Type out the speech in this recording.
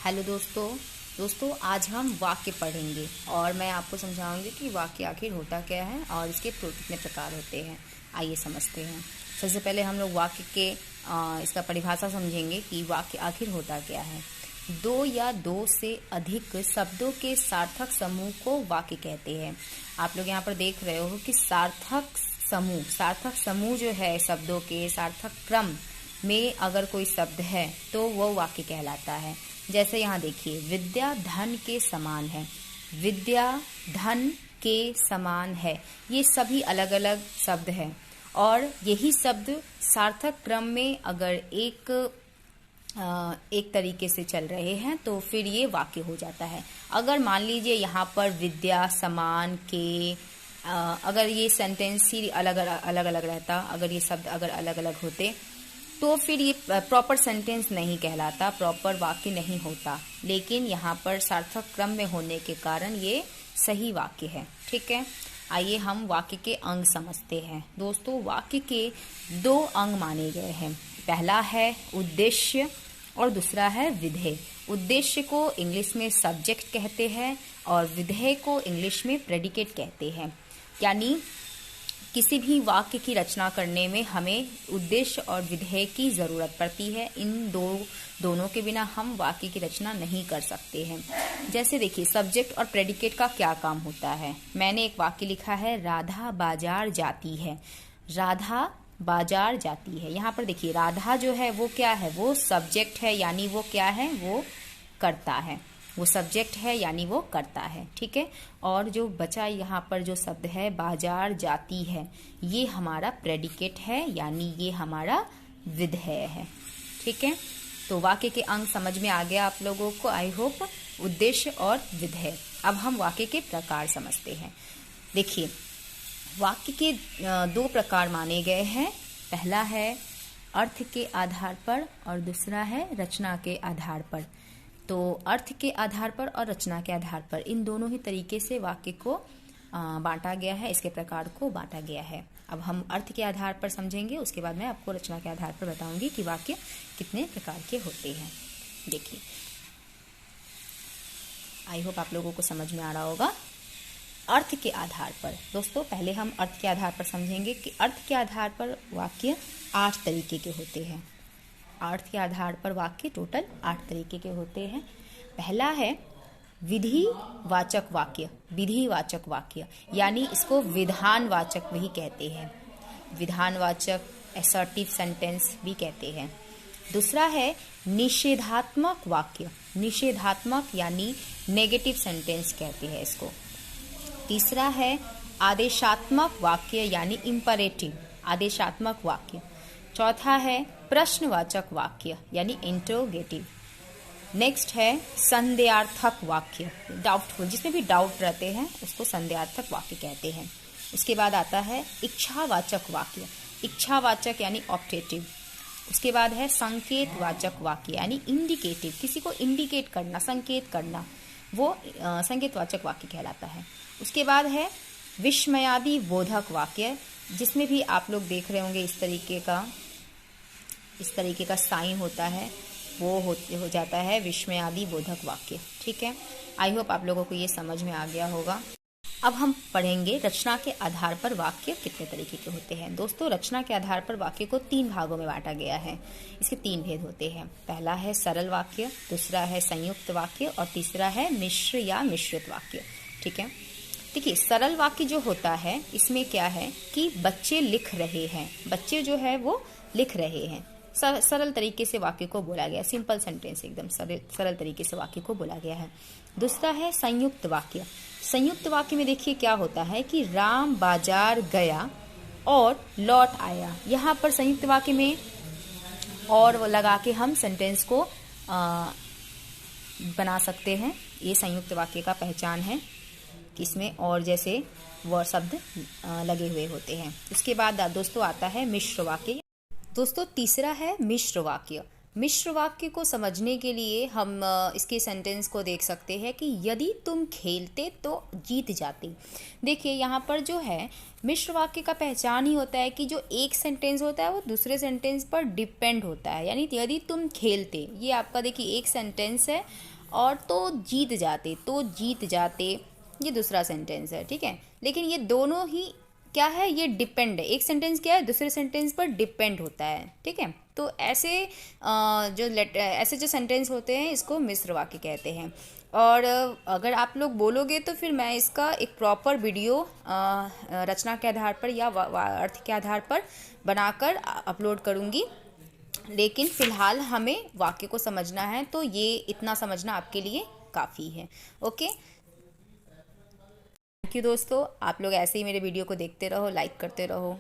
Hello दोस्तों आज हम वाक्य पढ़ेंगे और मैं आपको समझाऊंगी कि वाक्य आखिर होता क्या है और इसके कितने प्रकार होते हैं। आइए समझते हैं। सबसे पहले हम लोग वाक्य के इसका परिभाषा समझेंगे कि वाक्य आखिर होता क्या है। दो या दो से अधिक शब्दों के सार्थक समूह को वाक्य कहते हैं। आप लोग यहाँ पर देख रहे हो कि सार्थक समूह जो है शब्दों के सार्थक क्रम में अगर कोई शब्द है तो वो वाक्य कहलाता है। जैसे यहाँ देखिए, विद्या धन के समान है, विद्या धन के समान है, ये सभी अलग अलग शब्द हैं और यही शब्द सार्थक क्रम में अगर एक तरीके से चल रहे हैं तो फिर ये वाक्य हो जाता है। अगर मान लीजिए यहाँ पर विद्या समान के अगर ये सेंटेंस ही अलग अलग रहता, अगर ये शब्द अगर अलग अलग होते तो फिर ये प्रॉपर सेंटेंस नहीं कहलाता, प्रॉपर वाक्य नहीं होता। लेकिन यहाँ पर सार्थक क्रम में होने के कारण ये सही वाक्य है। ठीक है, आइए हम वाक्य के अंग समझते हैं। दोस्तों, वाक्य के दो अंग माने गए हैं। पहला है उद्देश्य और दूसरा है विधेय। उद्देश्य को इंग्लिश में सब्जेक्ट कहते हैं और विधेय को इंग्लिश में प्रेडिकेट कहते हैं। यानी किसी भी वाक्य की रचना करने में हमें उद्देश्य और विधेय की जरूरत पड़ती है। इन दोनों के बिना हम वाक्य की रचना नहीं कर सकते हैं। जैसे देखिए, सब्जेक्ट और प्रेडिकेट का क्या काम होता है। मैंने एक वाक्य लिखा है, राधा बाजार जाती है। राधा बाजार जाती है। यहाँ पर देखिए, राधा जो है वो क्या है, वो सब्जेक्ट है, यानी वो क्या है, वो करता है। वो सब्जेक्ट है यानी वो करता है। ठीक है, और जो बचा यहाँ पर जो शब्द है बाजार जाती है, ये हमारा प्रेडिकेट है, यानी ये हमारा विधेय है। ठीक है, तो वाक्य के अंग समझ में आ गया आप लोगों को, आई होप। उद्देश्य और विधेय। अब हम वाक्य के प्रकार समझते हैं। देखिए, वाक्य के दो प्रकार माने गए हैं। पहला है अर्थ के आधार पर और दूसरा है रचना के आधार पर। तो अर्थ के आधार पर और रचना के आधार पर इन दोनों ही तरीके से वाक्य को बांटा गया है, इसके प्रकार को बांटा गया है। अब हम अर्थ के आधार पर समझेंगे, उसके बाद मैं आपको रचना के आधार पर बताऊंगी कि वाक्य कितने प्रकार के होते हैं। देखिए, आई होप आप लोगों को समझ में आ रहा होगा। अर्थ के आधार पर दोस्तों, पहले हम अर्थ के आधार पर समझेंगे कि अर्थ के आधार पर वाक्य 8 तरीके के होते हैं। अर्थ के आधार पर वाक्य टोटल 8 तरीके के होते हैं। पहला है विधिवाचक वाक्य। विधिवाचक वाक्य यानी इसको विधानवाचक भी कहते हैं। विधानवाचक असर्टिव सेंटेंस भी कहते हैं। दूसरा है निषेधात्मक वाक्य। निषेधात्मक यानी नेगेटिव सेंटेंस कहते हैं इसको। तीसरा है आदेशात्मक वाक्य यानी इंपरेटिव, आदेशात्मक वाक्य। चौथा है प्रश्नवाचक वाक्य यानी इंटरोगेटिव। नेक्स्ट है संदेहार्थक वाक्य, डाउटफुल, जिसमें भी डाउट रहते हैं उसको संदेहार्थक वाक्य कहते हैं। उसके बाद आता है इच्छावाचक वाक्य। इच्छावाचक यानी ऑप्टेटिव। उसके बाद है संकेतवाचक वाक्य यानी इंडिकेटिव, किसी को इंडिकेट करना, संकेत करना, वो संकेतवाचक वाक्य कहलाता है। उसके बाद है विस्मयादि बोधक वाक्य, जिसमें भी आप लोग देख रहे होंगे इस तरीके का साइन होता है, वो हो जाता है विस्मयादि बोधक वाक्य। ठीक है, आई होप आप लोगों को ये समझ में आ गया होगा। अब हम पढ़ेंगे रचना के आधार पर वाक्य कितने तरीके के होते हैं। दोस्तों, रचना के आधार पर वाक्य को 3 भागों में बांटा गया है। इसके 3 भेद होते हैं। पहला है सरल वाक्य, दूसरा है संयुक्त वाक्य और तीसरा है मिश्र या मिश्रित वाक्य। ठीक है, देखिए, सरल वाक्य जो होता है इसमें क्या है कि बच्चे लिख रहे हैं, बच्चे जो है वो लिख रहे हैं। सरल तरीके से वाक्य को बोला गया, सिंपल सेंटेंस, एकदम सरल तरीके से वाक्य को बोला गया है। दूसरा है संयुक्त वाक्य। संयुक्त वाक्य में देखिए क्या होता है कि राम बाजार गया और लौट आया। यहाँ पर संयुक्त वाक्य में और वो लगा के हम सेंटेंस को बना सकते हैं। ये संयुक्त वाक्य का पहचान है कि इसमें और जैसे वह शब्द लगे हुए होते हैं। उसके बाद दोस्तों आता है मिश्र वाक्य। दोस्तों, तीसरा है मिश्र वाक्य। मिश्र वाक्य को समझने के लिए हम इसके सेंटेंस को देख सकते हैं कि यदि तुम खेलते तो जीत जाते। देखिए, यहाँ पर जो है मिश्र वाक्य का पहचान ही होता है कि जो एक सेंटेंस होता है वो दूसरे सेंटेंस पर डिपेंड होता है। यानी यदि तुम खेलते, ये आपका देखिए एक सेंटेंस है और तो जीत जाते ये दूसरा सेंटेंस है, ठीक है। लेकिन ये दोनों ही क्या है, ये डिपेंड है, एक सेंटेंस क्या है दूसरे सेंटेंस पर डिपेंड होता है, ठीक है। तो ऐसे ऐसे जो सेंटेंस होते हैं इसको मिश्र वाक्य कहते हैं। और अगर आप लोग बोलोगे तो फिर मैं इसका एक प्रॉपर वीडियो रचना के आधार पर या अर्थ के आधार पर बनाकर अपलोड करूँगी। लेकिन फ़िलहाल हमें वाक्य को समझना है, तो ये इतना समझना आपके लिए काफ़ी है। ओके, थैंक यू दोस्तों, आप लोग ऐसे ही मेरे वीडियो को देखते रहो, लाइक करते रहो।